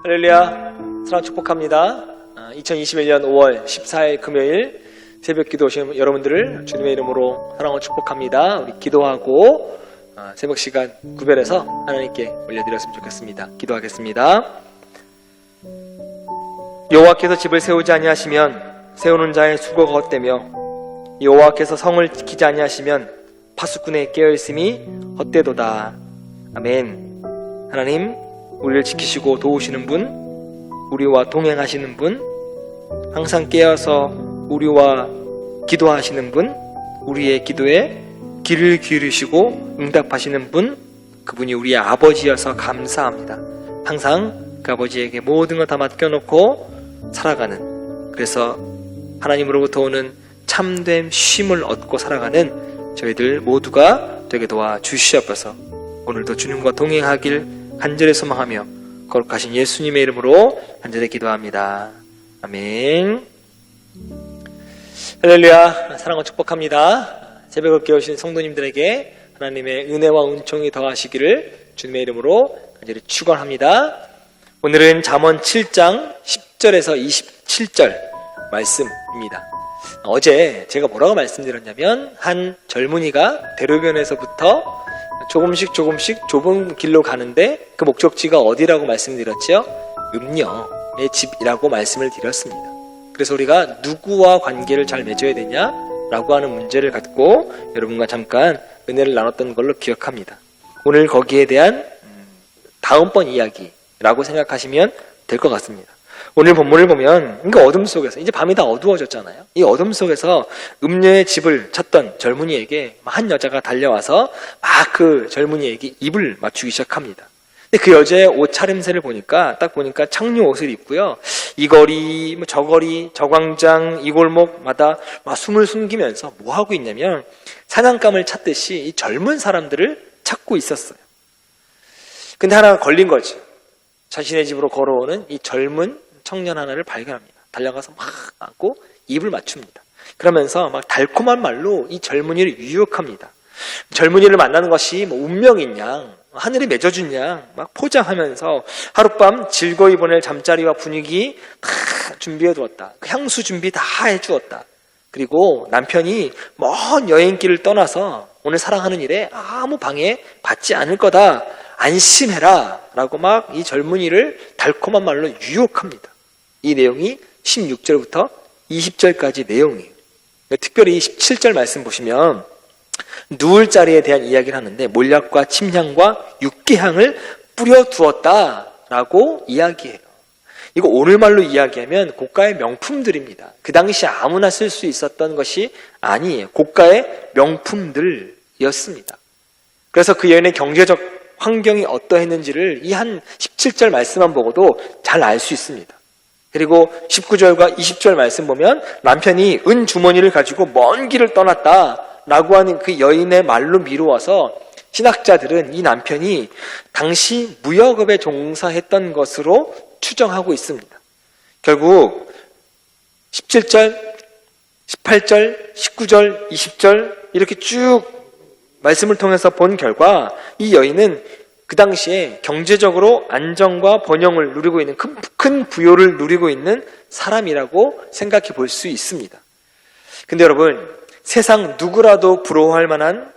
할렐루야, 사랑 축복합니다. 2021년 5월 14일 금요일 새벽 기도 오신 여러분들을 주님의 이름으로 사랑하고 축복합니다. 우리 기도하고 새벽 시간 구별해서 하나님께 올려드렸으면 좋겠습니다. 기도하겠습니다. 여호와께서 집을 세우지 아니하시면 세우는 자의 수고가 헛되며 여호와께서 성을 지키지 아니하시면 파수꾼의 깨어있음이 헛되도다. 아멘. 하나님, 우리를 지키시고 도우시는 분, 우리와 동행하시는 분, 항상 깨어서 우리와 기도하시는 분, 우리의 기도에 귀를 기울이시고 응답하시는 분, 그분이 우리의 아버지여서 감사합니다. 항상 그 아버지에게 모든 걸 다 맡겨놓고 살아가는, 그래서 하나님으로부터 오는 참된 쉼을 얻고 살아가는 저희들 모두가 되게 도와주시옵소서. 오늘도 주님과 동행하길 간절히 소망하며 거룩하신 예수님의 이름으로 간절히 기도합니다. 아멘. 할렐루야, 사랑과 축복합니다. 새벽을 깨우신 성도님들에게 하나님의 은혜와 은총이 더하시기를 주님의 이름으로 간절히 축원합니다. 오늘은 잠언 7장 10절에서 27절 말씀입니다. 어제 제가 뭐라고 말씀드렸냐면, 한 젊은이가 대로변에서부터 조금씩 좁은 길로 가는데 그 목적지가 어디라고 말씀드렸죠? 음녀의 집이라고 말씀을 드렸습니다. 그래서 우리가 누구와 관계를 잘 맺어야 되냐라고 하는 문제를 갖고 여러분과 잠깐 은혜를 나눴던 걸로 기억합니다. 오늘 거기에 대한 다음번 이야기라고 생각하시면 될 것 같습니다. 오늘 본문을 보면, 그러니까 어둠 속에서, 이제 밤이 다 어두워졌잖아요. 이 어둠 속에서 음녀의 집을 찾던 젊은이에게 한 여자가 달려와서 막 그 젊은이에게 입을 맞추기 시작합니다. 근데 그 여자의 옷 차림새를 보니까, 딱 보니까 창녀 옷을 입고요, 이 거리, 저 거리, 저 광장, 이 골목마다 막 숨을 숨기면서 뭐 하고 있냐면 사냥감을 찾듯이 이 젊은 사람들을 찾고 있었어요. 근데 하나가 걸린 거지. 자신의 집으로 걸어오는 이 젊은 청년 하나를 발견합니다. 달려가서 막 안고 입을 맞춥니다. 그러면서 막 달콤한 말로 이 젊은이를 유혹합니다. 젊은이를 만나는 것이 뭐 운명인 양, 하늘이 맺어준 양 막 포장하면서 하룻밤 즐거이 보낼 잠자리와 분위기 다 준비해 두었다. 향수 준비 다 해주었다. 그리고 남편이 먼 여행길을 떠나서 오늘 사랑하는 일에 아무 방해 받지 않을 거다. 안심해라 라고 막 이 젊은이를 달콤한 말로 유혹합니다. 이 내용이 16절부터 20절까지 내용이에요. 특별히 17절 말씀 보시면 누울 자리에 대한 이야기를 하는데, 몰약과 침향과 육개향을 뿌려두었다 라고 이야기해요. 이거 오늘말로 이야기하면 고가의 명품들입니다. 그 당시 아무나 쓸 수 있었던 것이 아니에요. 고가의 명품들이었습니다. 그래서 그 여인의 경제적 환경이 어떠했는지를 이 한 17절 말씀만 보고도 잘 알 수 있습니다. 그리고 19절과 20절 말씀 보면 남편이 은 주머니를 가지고 먼 길을 떠났다라고 하는 그 여인의 말로 미루어서 신학자들은 이 남편이 당시 무역업에 종사했던 것으로 추정하고 있습니다. 결국 17절, 18절, 19절, 20절 이렇게 쭉 말씀을 통해서 본 결과 이 여인은 그 당시에 경제적으로 안정과 번영을 누리고 있는, 큰 부요를 누리고 있는 사람이라고 생각해 볼 수 있습니다. 근데 여러분, 세상 누구라도 부러워할 만한,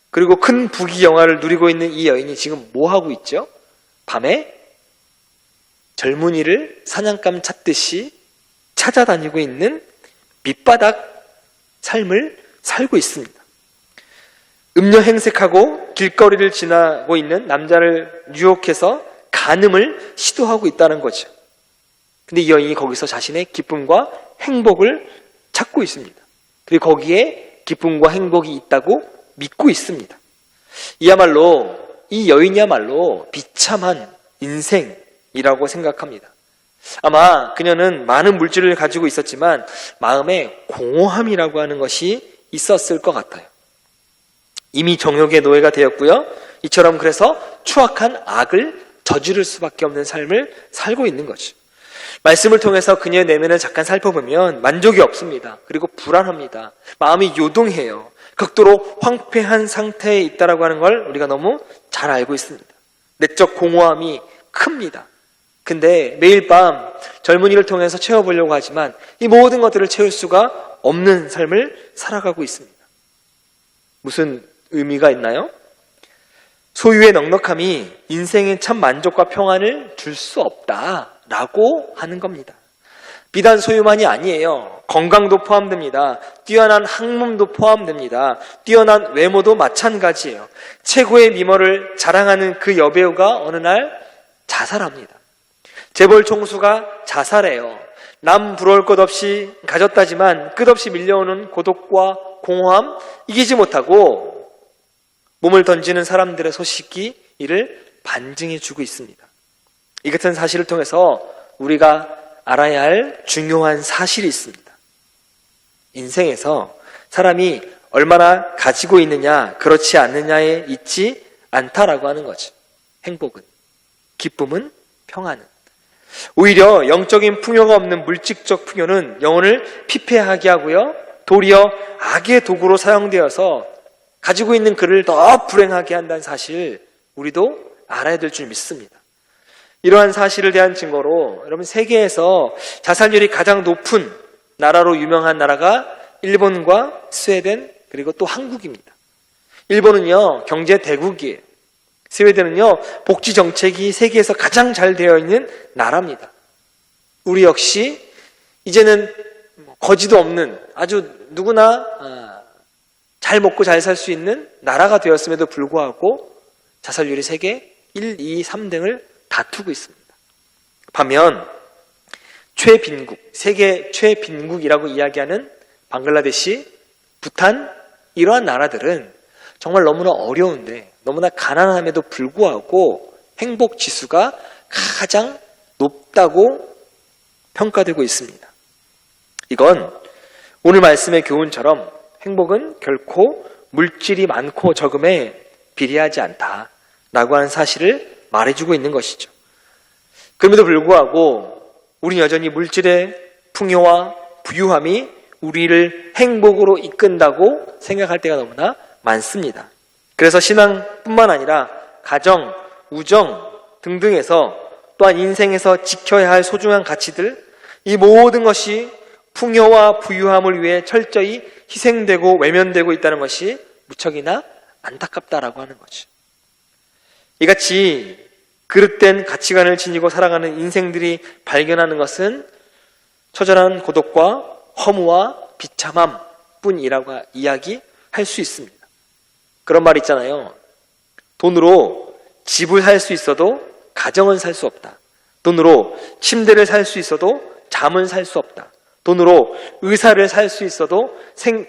그리고 큰 부귀영화를 누리고 있는 이 여인이 지금 뭐 하고 있죠? 밤에 젊은이를 사냥감 찾듯이 찾아다니고 있는 밑바닥 삶을 살고 있습니다. 음녀 행색하고 길거리를 지나고 있는 남자를 유혹해서 간음을 시도하고 있다는 거죠. 근데 이 여인이 거기서 자신의 기쁨과 행복을 찾고 있습니다. 그리고 거기에 기쁨과 행복이 있다고 믿고 있습니다. 이 여인이야말로 비참한 인생이라고 생각합니다. 아마 그녀는 많은 물질을 가지고 있었지만 마음에 공허함이라고 하는 것이 있었을 것 같아요. 이미 정욕의 노예가 되었고요. 이처럼 그래서 추악한 악을 저지를 수밖에 없는 삶을 살고 있는 거죠. 말씀을 통해서 그녀의 내면을 잠깐 살펴보면 만족이 없습니다. 그리고 불안합니다. 마음이 요동해요. 극도로 황폐한 상태에 있다라고 하는 걸 우리가 너무 잘 알고 있습니다. 내적 공허함이 큽니다. 근데 매일 밤 젊은이를 통해서 채워보려고 하지만 이 모든 것들을 채울 수가 없는 삶을 살아가고 있습니다. 무슨 의미가 있나요? 소유의 넉넉함이 인생의 참 만족과 평안을 줄 수 없다라고 하는 겁니다. 비단 소유만이 아니에요. 건강도 포함됩니다. 뛰어난 학문도 포함됩니다. 뛰어난 외모도 마찬가지예요. 최고의 미모를 자랑하는 그 여배우가 어느 날 자살합니다. 재벌 총수가 자살해요. 남 부러울 것 없이 가졌다지만 끝없이 밀려오는 고독과 공허함 이기지 못하고 몸을 던지는 사람들의 소식이 이를 반증해 주고 있습니다. 이 같은 사실을 통해서 우리가 알아야 할 중요한 사실이 있습니다. 인생에서 사람이 얼마나 가지고 있느냐, 그렇지 않느냐에 있지 않다라고 하는 거죠. 행복은, 기쁨은, 평안은. 오히려 영적인 풍요가 없는 물질적 풍요는 영혼을 피폐하게 하고요. 도리어 악의 도구로 사용되어서 가지고 있는 그를 더 불행하게 한다는 사실 우리도 알아야 될 줄 믿습니다. 이러한 사실을 대한 증거로 여러분 세계에서 자살률이 가장 높은 나라로 유명한 나라가 일본과 스웨덴 그리고 또 한국입니다. 일본은요 경제 대국이에요. 스웨덴은요 복지 정책이 세계에서 가장 잘 되어 있는 나라입니다. 우리 역시 이제는 거지도 없는 아주 누구나 잘 먹고 잘 살 수 있는 나라가 되었음에도 불구하고 자살률이 세계 1, 2, 3등을 다투고 있습니다. 반면 최빈국, 세계 최빈국이라고 이야기하는 방글라데시, 부탄 이러한 나라들은 정말 너무나 어려운데 너무나 가난함에도 불구하고 행복 지수가 가장 높다고 평가되고 있습니다. 이건 오늘 말씀의 교훈처럼 행복은 결코 물질이 많고 적음에 비례하지 않다라고 하는 사실을 말해주고 있는 것이죠. 그럼에도 불구하고 우리는 여전히 물질의 풍요와 부유함이 우리를 행복으로 이끈다고 생각할 때가 너무나 많습니다. 그래서 신앙뿐만 아니라 가정, 우정 등등에서 또한 인생에서 지켜야 할 소중한 가치들 이 모든 것이 풍요와 부유함을 위해 철저히 희생되고 외면되고 있다는 것이 무척이나 안타깝다라고 하는 거죠. 이같이 그릇된 가치관을 지니고 살아가는 인생들이 발견하는 것은 처절한 고독과 허무와 비참함 뿐이라고 이야기할 수 있습니다. 그런 말 있잖아요. 돈으로 집을 살 수 있어도 가정은 살 수 없다. 돈으로 침대를 살 수 있어도 잠은 살 수 없다. 돈으로 의사를 살 수 있어도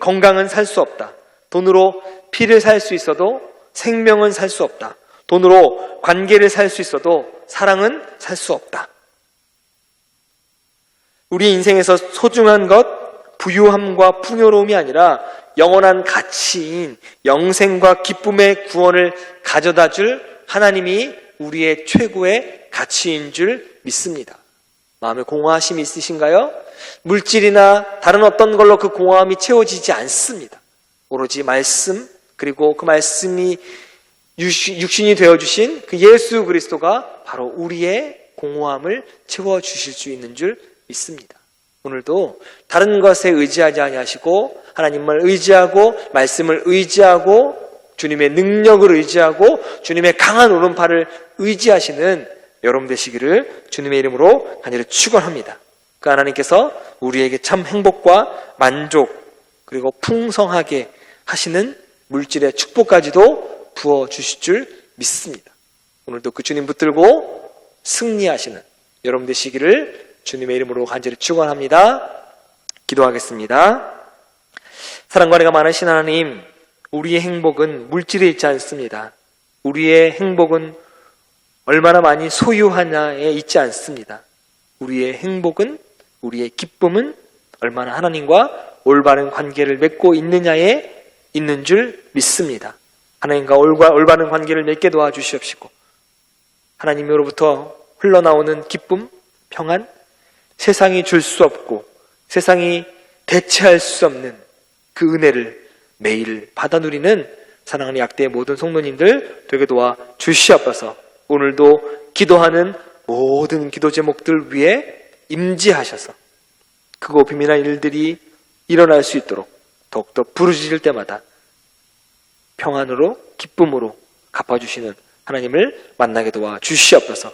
건강은 살 수 없다. 돈으로 피를 살 수 있어도 생명은 살 수 없다. 돈으로 관계를 살 수 있어도 사랑은 살 수 없다. 우리 인생에서 소중한 것, 부유함과 풍요로움이 아니라 영원한 가치인 영생과 기쁨의 구원을 가져다 줄 하나님이 우리의 최고의 가치인 줄 믿습니다. 마음에 공허하심이 있으신가요? 물질이나 다른 어떤 걸로 그 공허함이 채워지지 않습니다. 오로지 말씀 그리고 그 말씀이 육신이 되어주신 그 예수 그리스도가 바로 우리의 공허함을 채워주실 수 있는 줄 믿습니다. 오늘도 다른 것에 의지하지 아니하시고 하나님을 의지하고 말씀을 의지하고 주님의 능력을 의지하고 주님의 강한 오른팔을 의지하시는 여러분 되시기를 주님의 이름으로 간절히 축원합니다. 그 하나님께서 우리에게 참 행복과 만족 그리고 풍성하게 하시는 물질의 축복까지도 부어주실 줄 믿습니다. 오늘도 그 주님 붙들고 승리하시는 여러분 되시기를 주님의 이름으로 간절히 축원합니다. 기도하겠습니다. 사랑과 은혜가 많으신 하나님, 우리의 행복은 물질에 있지 않습니다. 우리의 행복은 얼마나 많이 소유하냐에 있지 않습니다. 우리의 행복은, 우리의 기쁨은 얼마나 하나님과 올바른 관계를 맺고 있느냐에 있는 줄 믿습니다. 하나님과 올바른 관계를 맺게 도와주시옵시고 하나님으로부터 흘러나오는 기쁨, 평안, 세상이 줄 수 없고 세상이 대체할 수 없는 그 은혜를 매일 받아 누리는 사랑하는 약대의 모든 성도님들 되게 도와 주시옵소서. 오늘도 기도하는 모든 기도 제목들 위에 임재하셔서 크고 비밀한 일들이 일어날 수 있도록 더욱더 부르짖을 때마다 평안으로 기쁨으로 갚아주시는 하나님을 만나게 도와 주시옵소서.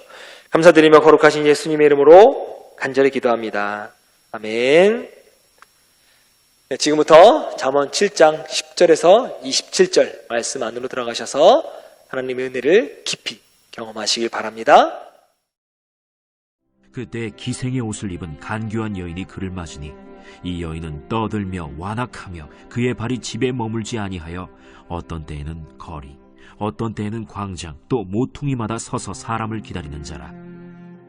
감사드리며 거룩하신 예수님의 이름으로 간절히 기도합니다. 아멘. 네, 지금부터 잠언 7장 10절에서 27절 말씀 안으로 들어가셔서 하나님의 은혜를 깊이 경험하시길 바랍니다. 그때 기생의 옷을 입은 간교한 여인이 그를 맞으니 이 여인은 떠들며 완악하며 그의 발이 집에 머물지 아니하여 어떤 때에는 거리, 어떤 때에는 광장, 또 모퉁이마다 서서 사람을 기다리는 자라.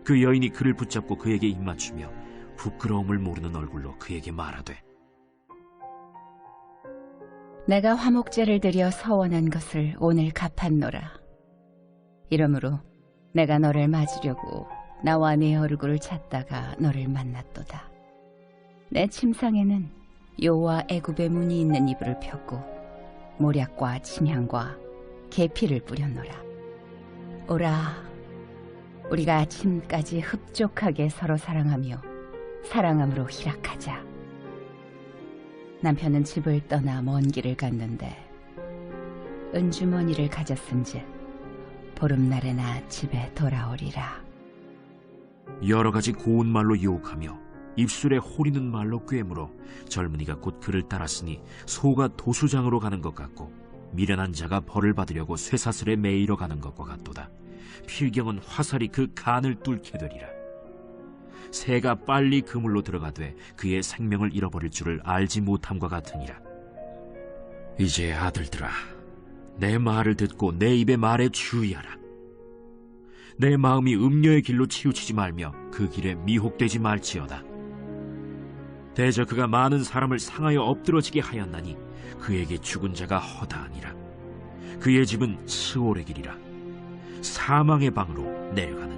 그 여인이 그를 붙잡고 그에게 입맞추며 부끄러움을 모르는 얼굴로 그에게 말하되, 내가 화목제를 드려 서원한 것을 오늘 갚았노라. 이러므로 내가 너를 맞으려고 나와 네 얼굴을 찾다가 너를 만났도다. 내 침상에는 요와 애굽의 문이 있는 이불을 폈고 모략과 침향과 계피를 뿌렸노라. 오라, 우리가 아침까지 흡족하게 서로 사랑하며 사랑함으로 희락하자. 남편은 집을 떠나 먼 길을 갔는데 은주머니를 가졌은즉 보름날에나 집에 돌아오리라. 여러 가지 고운 말로 유혹하며 입술에 호리는 말로 꿰물어 젊은이가 곧 그를 따랐으니 소가 도수장으로 가는 것 같고 미련한 자가 벌을 받으려고 쇠사슬에 매이러 가는 것과 같도다. 필경은 화살이 그 간을 뚫게 되리라. 새가 빨리 그물로 들어가되 그의 생명을 잃어버릴 줄을 알지 못함과 같으니라. 이제 아들들아, 내 말을 듣고 내 입의 말에 주의하라. 내 마음이 음녀의 길로 치우치지 말며 그 길에 미혹되지 말지어다. 대저 그가 많은 사람을 상하여 엎드러지게 하였나니 그에게 죽은 자가 허다하니라. 그의 집은 스올의 길이라. 사망의 방으로 내려가느니라.